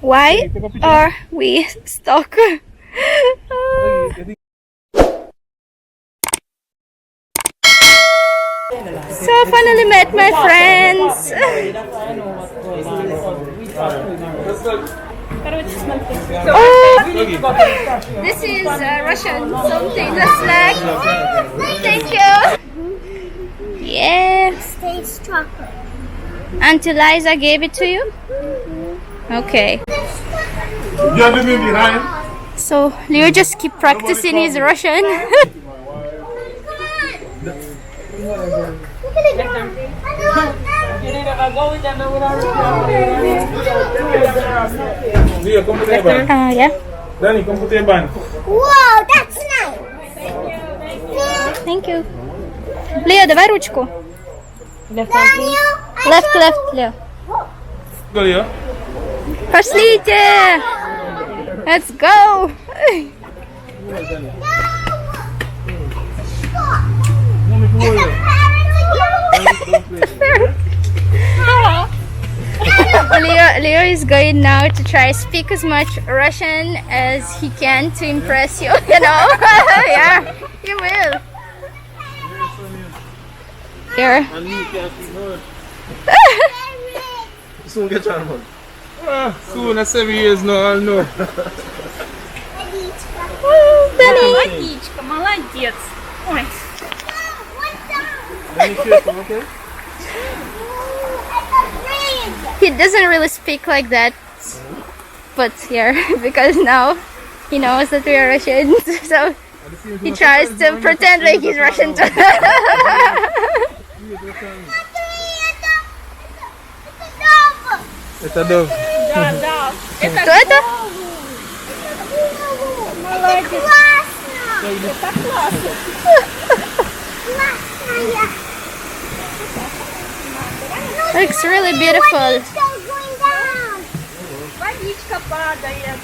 Why are we stuck? So I finally met my friends. Oh, this is Russian something. That's like. Thank you. Yeah. States chocolate. Auntie Liza gave it to you? Okay. So Leo just keep practicing his Russian. Yeah. Danny, come put your band. Whoa, that's nice. Thank you. Leo, давай ручку. Daniel, Left, Leo. Go, Leo. Пошлите! Let's go! Leo is going now to try speak as much Russian as he can to impress you, you know? Yeah, he will. Here. Soon get on, man. Soon, that's 7 years now, I'll know. Молодечка, молодец. Ой. Danny, careful, okay? He doesn't really speak like that, but here, because now he knows that we are Russians, so he tries to pretend like he's Russian too. Это dove. Да. Кто это? Молодец. Это классно. Looks really beautiful. Водичка падает.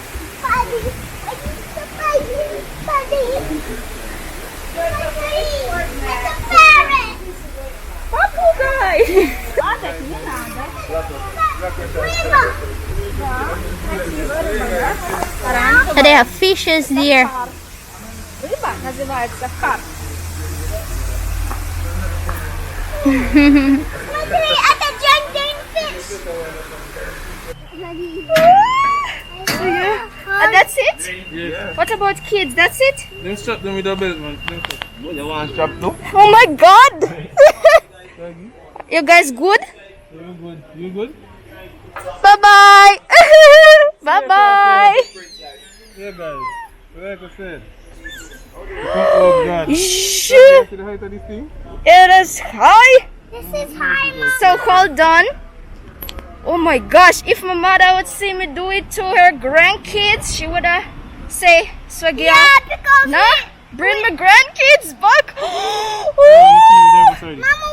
Попугай. Падать не надо. They have fishes there. Рыба называется карп. Смотри, это giant fish. That's it? Yeah. What about kids? That's it? Then strap them with a belt, man. You want to strap too? Oh my god! You guys good? You good? You good? Bye bye! Bye bye! Yeah, guys. Like I said. Oh, God. Shh. See the height of this thing? It is high! This is high, Mom. So hold on. Oh my gosh, if my mother would see me do it to her grandkids, she would say, Swagia. Yeah, because No? Bring my grandkids back! Mama,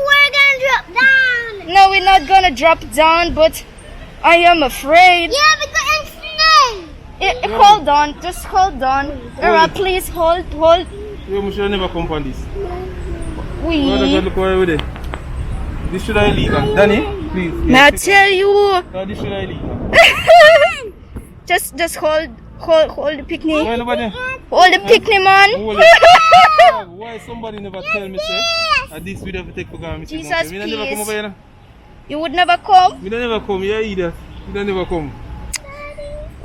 we're gonna drop down. No, we're not gonna drop down, but I am afraid. Yeah, because it's snake. Hold on, just hold on. Era, please hold. You should never come on this. We. Look over there. This should I illegal. Danny, please. May I tell you? No, this should I illegal. just hold the picnic. Why nobody? Hold the picnic, man. Why somebody never tell me, say, at this we have to take for granted. Jesus, Me never come over please. here. You would never come? Me never come here either. Me never come.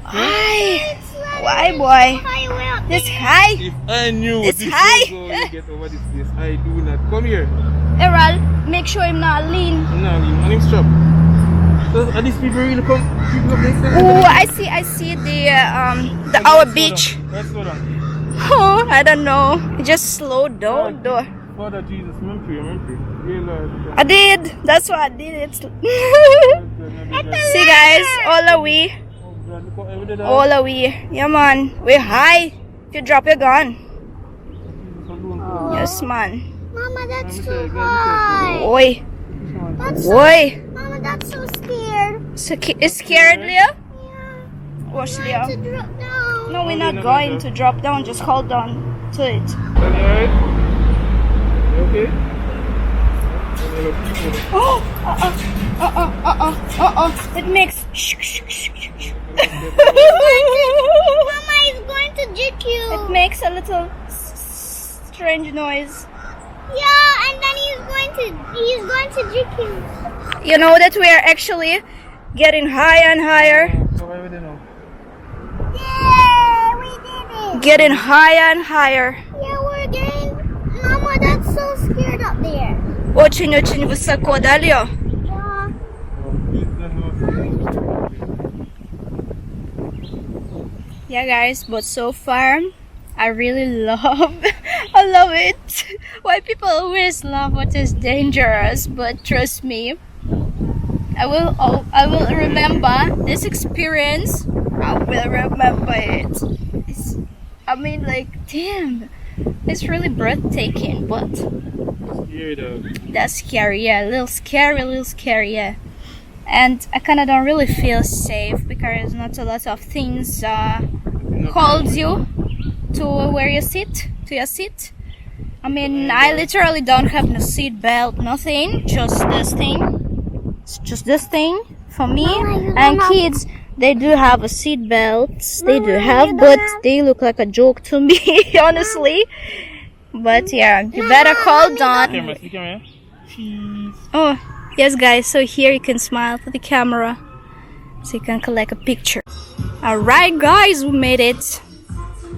Why, boy? I will. This high. If I knew It's this high. was going to get over this place, I do not come here. Errol, make sure I'm not lean. No, I'm him strap. So, are these people really come? People up next time? Oh, I see the our beach. Let's slow down. Oh, I don't know. Just slow down, though. Father Jesus, I'm free. Yeah, Lord. I did. That's why I did it. See, guys, all are we. All are we. Yeah, man. We're high. If you drop your gun. Yes, man. Mama, that's too high. Oi. That's Oi. Mama, that's so scared. Is scared, Leo? Yeah. Watch, To Leo. drop down. No, we're not going to drop down. Just hold on to it. Danny, alright? You okay? Oh, it makes shh. little strange noise. Yeah, and then he's going to drink him. You know that we are actually getting higher and higher. So what we do now? Yeah, we did it. Getting higher and higher. Yeah, we're getting. Mama, that's so scared up there. Очень-очень высоко, да, Лео? Yeah. Yeah, guys, but so far, I really love, I love it. Why people always love what is dangerous, but trust me, I will remember this experience. I will remember it. I mean, like, damn, it's really breathtaking, but Scary though. that's scary, yeah, a little scary, yeah. And I kind of don't really feel safe because not a lot of things holds you to where you sit, to your seat. I mean, I literally don't have no seat belt, nothing, just this thing. It's just this thing for me. Mama, you And don't have- kids, they do have a seat belts. They do Mama, have, you don't but have- they look like a joke to me, honestly. But yeah, you better hold on. Camera, see camera? Cheese. Oh, yes, guys. So here you can smile for the camera, so you can collect a picture. All right, guys, we made it.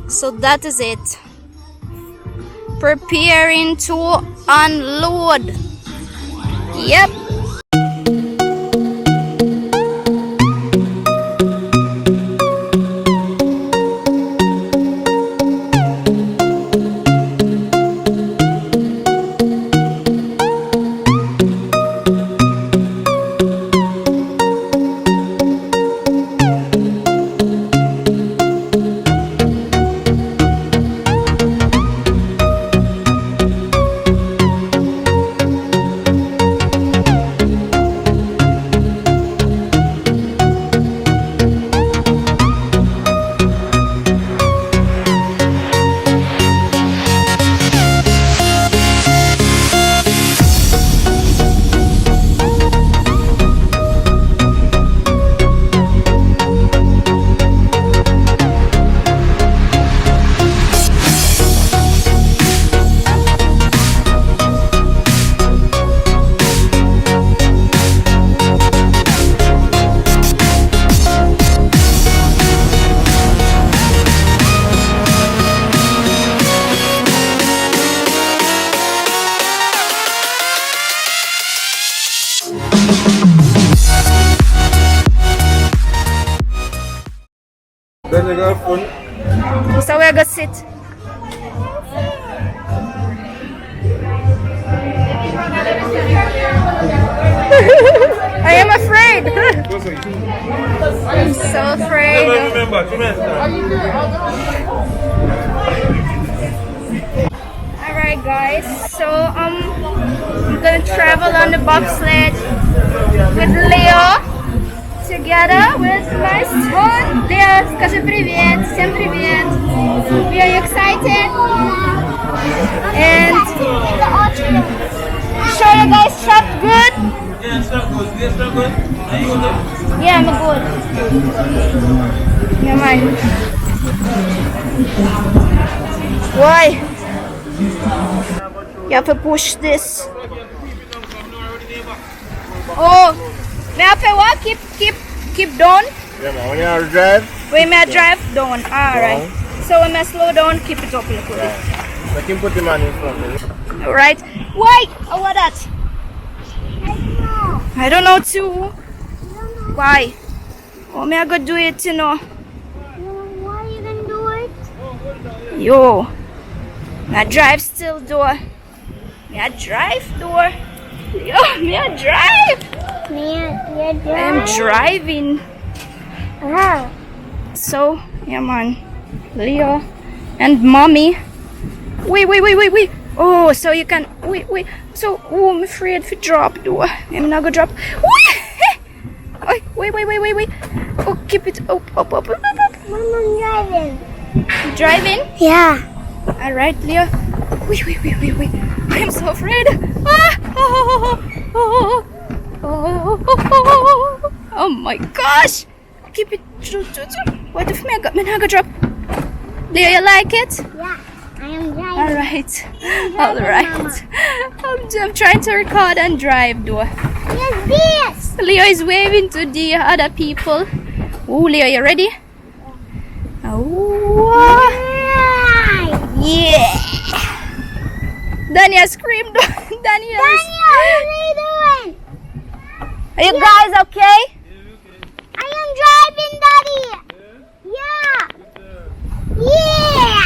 So that is it. Preparing to unload. Yep. Then you got fun. So we're gonna sit. I am afraid. I'm so afraid. Remember, Alright, guys. So I'm gonna travel on the bobsled with Leo. Together with my son. Leo, скажи привет. Всем привет. We are excited. And sure you guys shopped good? Yeah, I'm good. Yeah, man. Why? You have to push this. Oh, may I have to walk? Keep down. Yeah, man, when you are drive, We may drive down. Alright. So we may slow down, keep it up a little bit. I can put the man in front. Alright. Why? Oh, what that? I don't know too. Why? Oh, may I go do it, you know? Why are you gonna do it? Yo. May I drive still, door? May I drive, door? Yo, may I drive? Man, you're I'm driving. Ah. So, yeah, man. Leo and mommy. Wait. Oh, so you can. Wait. So, oh, I'm afraid to drop, door. I'm not gonna drop. Wait. Oh, keep it up. Mom, I'm driving. You driving? Yeah. Alright, Leo. Wait. I'm so afraid. Oh my gosh. Keep it. What if me I got drop? Leo, you like it? Yeah. I am driving. Alright. driving, Alright. I'm trying to record and drive though. Yes, Leo is waving to the other people. Oh, Leo, you ready? Oh, this. yeah. Daniel screamed. Daniel. Daniel, what are you doing? Are you guys okay? I am driving, Daddy. Yeah. Yeah.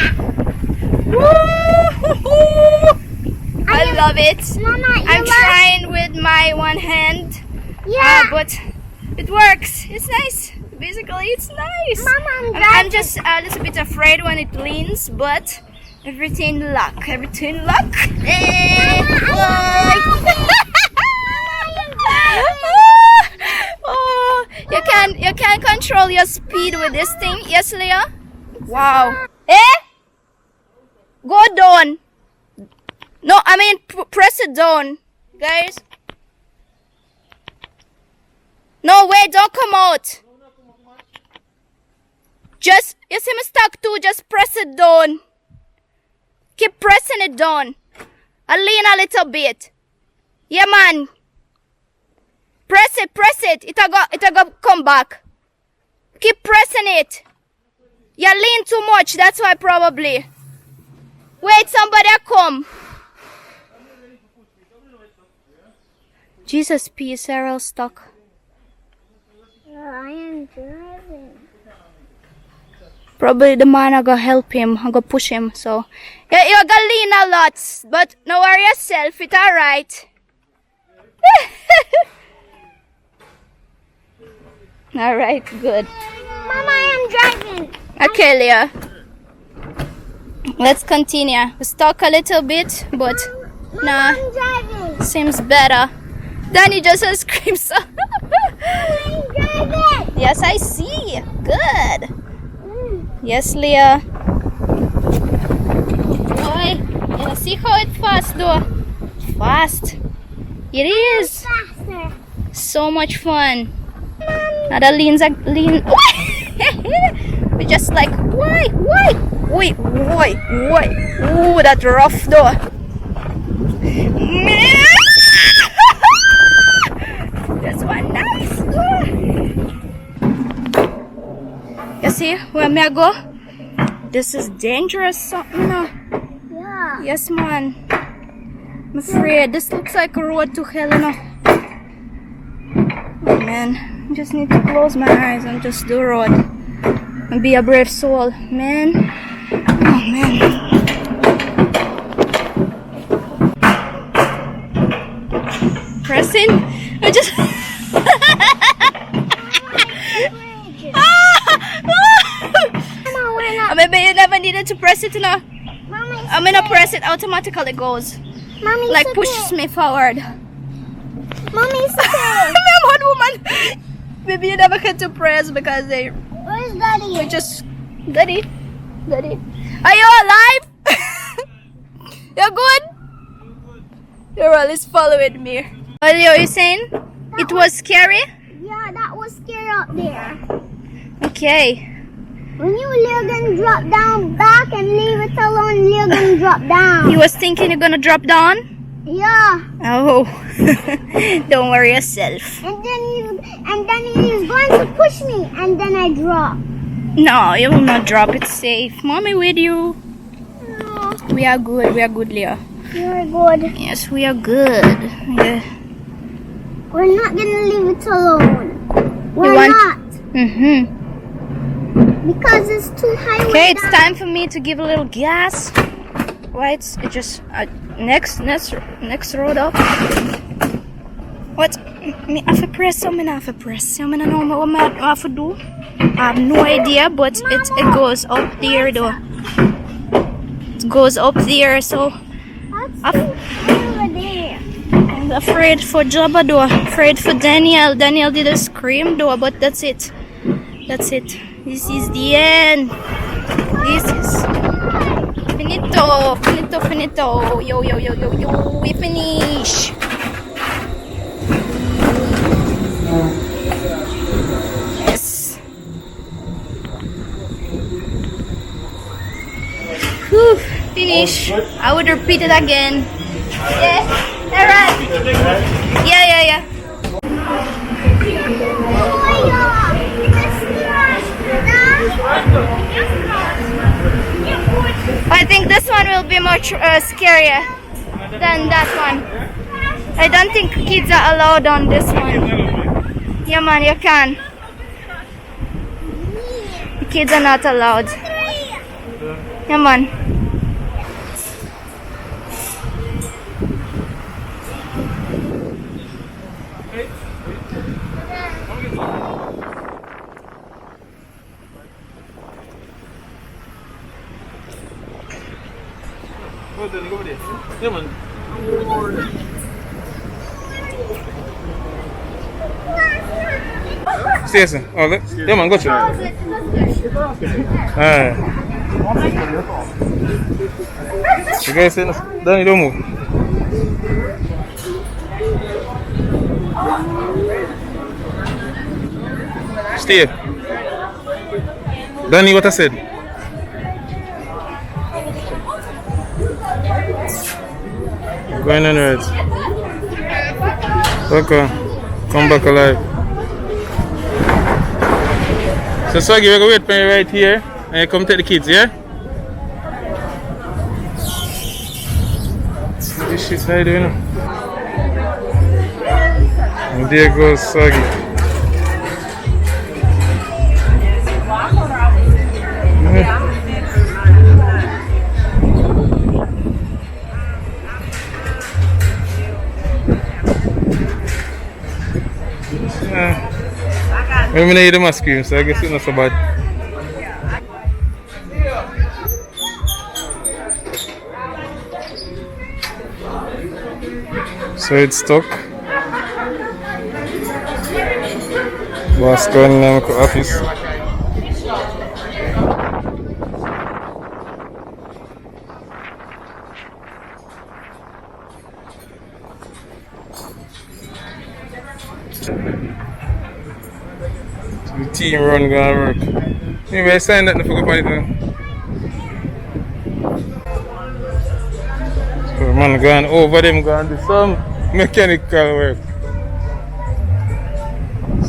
I love it. Mama, I'm trying with my one hand, Yeah. but it works. It's nice. Basically, it's nice. Mama, I'm driving. I'm just a little bit afraid when it leans, but everything luck. Everything luck. Oh, you can control your speed with this thing. Yes, Leah. Wow. Go down. No, I mean press it down, guys. No, wait, don't come out. Just, you see me stuck too, just press it down. Keep pressing it down. I lean a little bit. Yeah, man. Press it, press it. It'll go come back. Keep pressing it. You lean too much, that's why probably. Wait, somebody come. Jesus, P. Sarah stuck. I am driving. Probably the man I go help him, I go push him. So yeah, you gonna lean a lot, but no worry yourself, it's alright. Alright, good. Mama, I am driving. Okay, Leah. Let's continue. We stuck a little bit, but Mama, nah, I'm driving. seems better. Danny just screams. I'm driving. Yes, I see. Good. Yes, Leah. Boy, you see how it fast though? Fast. It is. Faster. So much fun. Now the lean. We just like, why? Ooh, that rough though. This one nice. You see where me I go? This is dangerous, something, you know. Yeah. Yes, man. I'm afraid. This looks like a road to hell, you know. Oh, man. I just need to close my eyes and just do road. And be a brave soul, man. Oh, man. Pressing. I just... Maybe you never needed to press it, you know. Mommy, I'm gonna press it, automatically goes. Mommy, Like pushes me forward. Mommy's okay. I'm one woman. Maybe you never had to press because they Where's Daddy? just... Daddy? Are you alive? You're good? You're always following me. What are you saying? It was scary? Yeah, that was scary up there. Okay. When you gonna drop down back and leave it alone, you're gonna drop down. You was thinking you're gonna drop down? Yeah. Oh. Don't worry yourself. And then he's going to push me, and then I drop. No, you will not drop. It's safe. Mommy with you. No, We are good, Leah. you're good. Yes, we are good. Yeah. We're not gonna leave it alone. We're want- not. Mm-hmm. Because it's too high. Okay, it's time for me to give a little gas. Right, it just next road up. What? Me have to press? Me not have to press. I don't know what I have to do. I have no idea, but it goes up there though. It goes up there, so That's too high over there. I'm afraid for Jabba though. Afraid for Daniel. Daniel did a scream though, but that's it. That's it. This is the end. This is finito. Yo. We finish. Yes. Whew. Finish. finish, I would repeat it again. Yeah, alright. Yeah. I think this one will be much scarier than that one. I don't think kids are allowed on this one. Yeah man, you can. The kids are not allowed. Yeah man. Yeah, man. Stacey, all that? Yeah, man, got you. Alright. You guys see this? Danny, don't move. Stay. Danny, what I said? Going on right. Okay. Come back alive. So Swaggy, we're gonna wait for you right here and you come take the kids, yeah? This shit right there, you know. And there goes Swaggy. I need the ice cream, so I guess it's not so bad. So it's stuck. Boss going in the office. The team run gonna work. Maybe I signed that to forget about it now. So man going over them gonna do some mechanical work.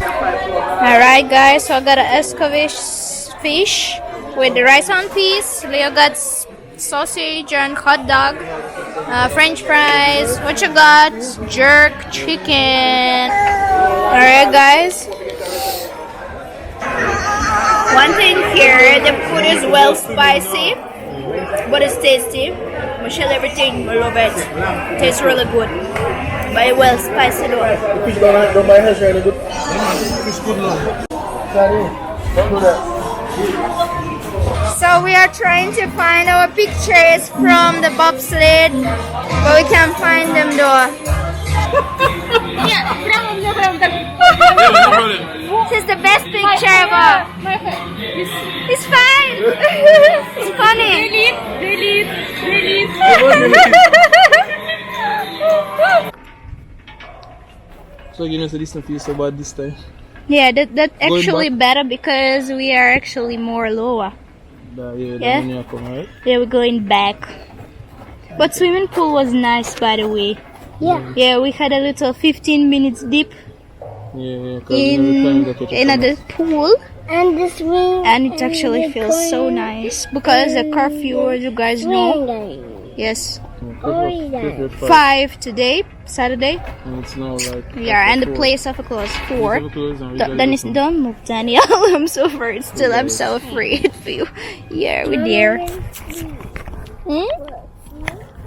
Alright guys, so I got an escovitch fish with the rice on peas. Leo got sausage and hot dog, french fries. What you got? Jerk chicken. Alright guys. One thing here, the food is well spicy, but it's tasty. I share everything, I love it. Tastes really good, but it's well spicy though. So we are trying to find our pictures from the bobsled, but we can't find them though. This is the best picture ever. It's fine. It's funny. Delete. So you know, so this don't feel so bad this time. Yeah, that actually better because we are actually more lower. Yeah. Right? Yeah, we're going back. But swimming pool was nice, by the way. Yeah, we had a little 15 minutes dip in the pool. And the swing. And it actually feels so nice because the curfew, as you guys know. Yes. 5 today, Saturday. And it's now like. Yeah, and the place of close 4. Don't move, Daniel. I'm so afraid. Still, I'm so afraid of you. Yeah, we're there.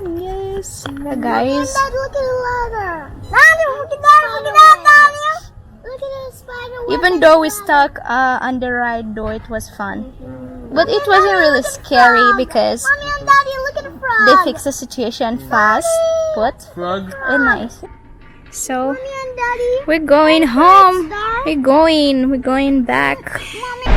Yes, guys. Look at the ladder. Look at that, Daniel. Look at the spider web. Even though we stuck on the ride, though, it was fun. But it wasn't really scary because Mommy and Daddy, look at the frog. they fixed the situation fast. But Frog. nice. So Mommy and Daddy. we're going home. We're going back. Mommy